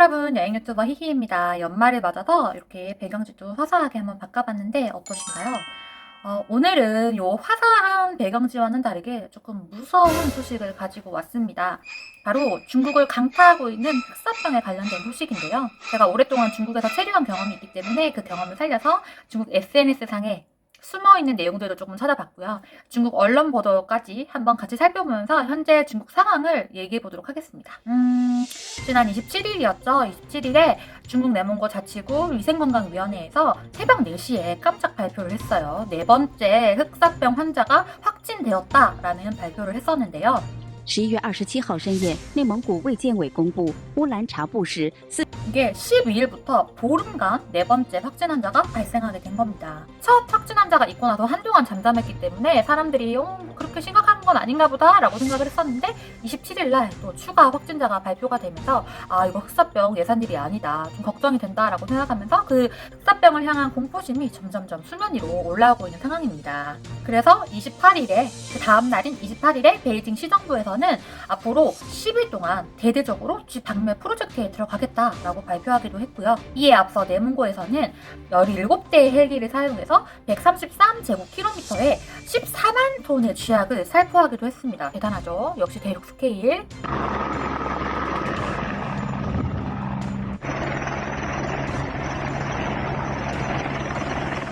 여러분, 여행 유튜버 히히입니다. 연말을 맞아서 이렇게 배경지도 화사하게 한번 바꿔봤는데 어떠신가요? 오늘은 요 화사한 배경지와는 다르게 조금 무서운 소식을 가지고 왔습니다. 바로 중국을 강타하고 있는 흑사병에 관련된 소식인데요. 제가 오랫동안 중국에서 체류한 경험이 있기 때문에 그 경험을 살려서 중국 SNS상에 숨어있는 내용들도 조금 찾아봤고요. 중국 언론 보도까지 한번 같이 살펴보면서 현재 중국 상황을 얘기해 보도록 하겠습니다. 지난 27일이었죠. 27일에 중국 내몽고 자치구 위생건강위원회에서 새벽 4시에 깜짝 발표를 했어요. 네 번째 흑사병 환자가 확진되었다라는 발표를 했었는데요. 11月27号深夜，内蒙古卫健委公布乌兰察布市이게 12일부터 보름간 네 번째 확진 환자가 발생하게 된 겁니다. 첫 확진 환자가 있고 나서 한동안 잠잠했기 때문에 사람들이 그렇게 심각한 건 아닌가 보다 라고 생각을 했었는데 27일날 또 추가 확진자가 발표가 되면서 이거 흑사병 예산일이 아니다, 좀 걱정이 된다라고 생각하면서 그 흑사병을 향한 공포심이 점점점 수면 위로 올라오고 있는 상황입니다. 그래서 28일에 그 다음 날인 28일에 베이징 시정부에서는 앞으로 10일 동안 대대적으로 쥐방매 프로젝트에 들어가겠다라고 발표하기도 했고요. 이에 앞서 내몽고에서는 17대의 헬기를 사용해서 133제곱킬로미터에 14만 톤의 쥐약을 살포하기도 했습니다. 대단하죠? 역시 대륙 스케일.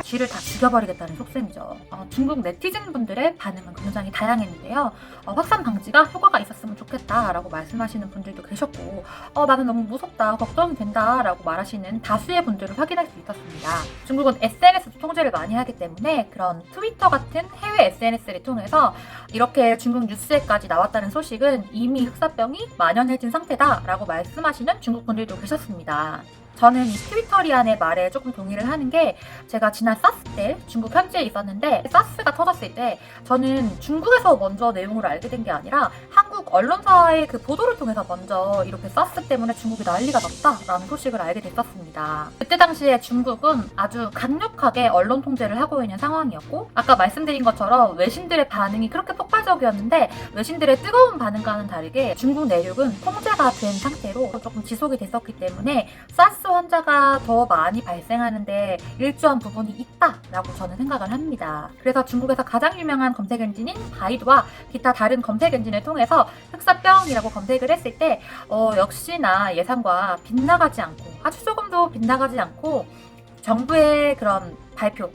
쥐를 다 죽여버리겠다는 속셈이죠. 중국 네티즌 분들의 반응은 굉장히 다양했는데요. 확산 방지가 효과가 있었으면 좋겠다라고 말씀하시는 분들도 계셨고 나는 너무 무섭다, 걱정이 된다라고 말하시는 다수의 분들을 확인할 수 있었습니다. 중국은 SNS 통제를 많이 하기 때문에 그런 트위터 같은 해외 SNS를 통해서 이렇게 중국 뉴스에까지 나왔다는 소식은 이미 흑사병이 만연해진 상태다라고 말씀하시는 중국 분들도 계셨습니다. 저는 이 트위터리안의 말에 조금 동의를 하는 게, 제가 지난 사스 때 중국 현지에 있었는데 사스가 터졌을 때 저는 중국에서 먼저 내용을 알게 된 게 아니라 한국 언론사의 그 보도를 통해서 먼저 이렇게 사스 때문에 중국이 난리가 났다라는 소식을 알게 됐었습니다. 그때 당시에 중국은 아주 강력하게 언론 통제를 하고 있는 상황이었고, 아까 말씀드린 것처럼 외신들의 반응이 그렇게 폭발적이었는데 외신들의 뜨거운 반응과는 다르게 중국 내륙은 통제가 된 상태로 조금 지속이 됐었기 때문에 사스 환자가 더 많이 발생하는데 일조한 부분이 있다라고 저는 생각을 합니다. 그래서 중국에서 가장 유명한 검색 엔진인 바이두와 기타 다른 검색 엔진을 통해서 흑사병이라고 검색을 했을 때 역시나 예상과 빗나가지 않고, 아주 조금도 빗나가지 않고 정부의 그런 발표,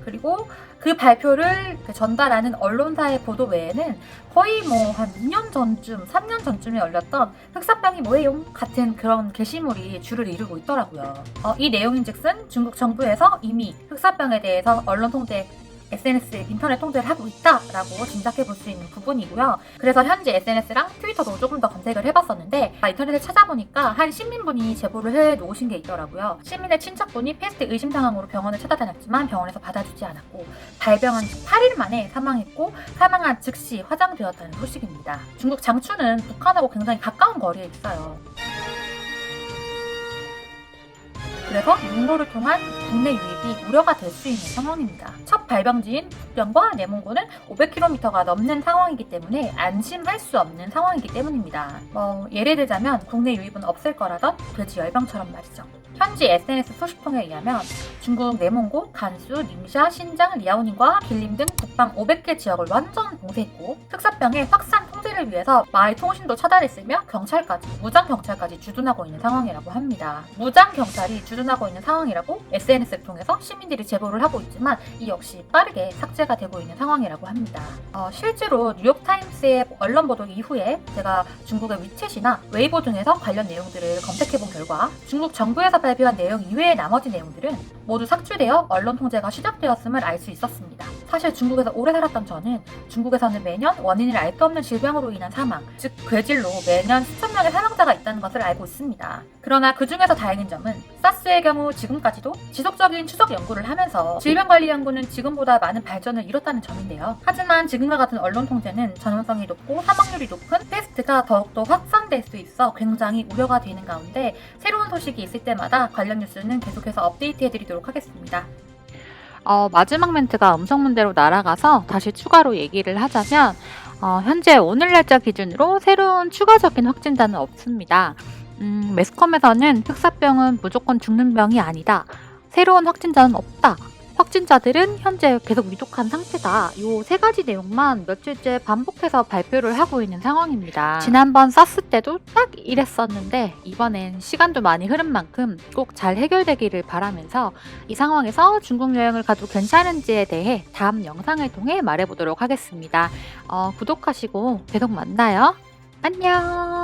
그리고 그 발표를 전달하는 언론사의 보도 외에는 거의 한 2년 전쯤, 3년 전쯤에 열렸던 흑사병이 뭐예요? 같은 그런 게시물이 주를 이루고 있더라고요. 이 내용인즉슨 중국 정부에서 이미 흑사병에 대해서 언론 통제, SNS, 인터넷 통제를 하고 있다라고 짐작해 볼 수 있는 부분이고요. 그래서 현재 SNS랑 트위터도 조금 더 검색을 해봤었는데 인터넷을 찾아보니까 한 시민분이 제보를 해놓으신 게 있더라고요. 시민의 친척분이 패스트 의심 상황으로 병원을 찾아다녔지만 병원에서 받아주지 않았고 발병한 8일 만에 사망했고, 사망한 즉시 화장되었다는 소식입니다. 중국 장추는 북한하고 굉장히 가까운 거리에 있어요. 그래서 몽고를 통한 국내 유입이 우려가 될 수 있는 상황입니다. 첫 발병지인 북경과 내몽고는 500km가 넘는 상황이기 때문에 안심할 수 없는 상황이기 때문입니다. 예를 들자면 국내 유입은 없을 거라던 돼지 열병처럼 말이죠. 현지 SNS 소식통에 의하면 중국 내몽고, 간수, 닝샤, 신장, 리아오닝과 길림 등 북방 500개 지역을 완전 봉쇄했고, 흑사병의 확산 통제를 위해서 마을 통신도 차단했으며 무장 경찰까지 주둔하고 있는 상황이라고 합니다. 무장 경찰이 주둔하고 있는 상황이라고 SNS를 통해서 시민들이 제보를 하고 있지만 이 역시 빠르게 삭제가 되고 있는 상황이라고 합니다. 실제로 뉴욕타임스의 언론 보도 이후에 제가 중국의 위챗이나 웨이보 등에서 관련 내용들을 검색해본 결과 중국 정부에서 발표한 내용 이외의 나머지 내용들은 모두 삭제되어 언론 통제가 시작되었음을 알 수 있었습니다. 사실 중국에서 오래 살았던 저는 중국에서는 매년 원인을 알 수 없는 질병으로 인한 사망, 즉 괴질로 매년 수천 명의 사망자가 있다는 것을 알고 있습니다. 그러나 그 중에서 다행인 점은 사스의 경우 지금까지도 지속적인 추적 연구를 하면서 질병관리 연구는 지금보다 많은 발전을 이뤘다는 점인데요. 하지만 지금과 같은 언론 통제는 전염성이 높고 사망률이 높은 패스트가 더욱더 확산될 수 있어 굉장히 우려가 되는 가운데 새로운 소식이 있을 때마다 관련 뉴스는 계속해서 업데이트해드리도록 하겠습니다. 마지막 멘트가 음성 문제로 날아가서 다시 추가로 얘기를 하자면 현재 오늘 날짜 기준으로 새로운 추가적인 확진자는 없습니다. 매스컴에서는 흑사병은 무조건 죽는 병이 아니다. 새로운 확진자는 없다. 확진자들은 현재 계속 위독한 상태다. 요 세 가지 내용만 며칠째 반복해서 발표를 하고 있는 상황입니다. 지난번 사스 때도 딱 이랬었는데 이번엔 시간도 많이 흐른 만큼 꼭 잘 해결되기를 바라면서 이 상황에서 중국 여행을 가도 괜찮은지에 대해 다음 영상을 통해 말해보도록 하겠습니다. 구독하시고 계속 만나요. 안녕.